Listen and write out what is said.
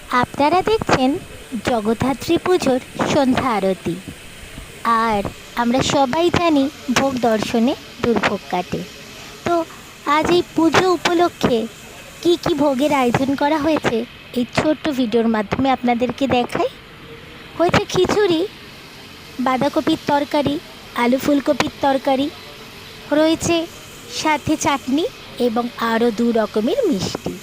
আপনারা দেখছেন জগদ্ধাত্রী পুজোর সন্ধ্যা আরতি। আর আমরা সবাই জানি ভোগ দর্শনে দুর্ভোগ কাটে। তো আজ এই পুজো উপলক্ষে কি কি ভোগের আয়োজন করা হয়েছে এই ছোট্ট ভিডিওর মাধ্যমে আপনাদেরকে দেখাই। হয়েছে খিচুড়ি, বাঁধাকপির তরকারি, আলু ফুলকপির তরকারি, রয়েছে সাথে চাটনি এবং আরও 2 রকমের মিষ্টি।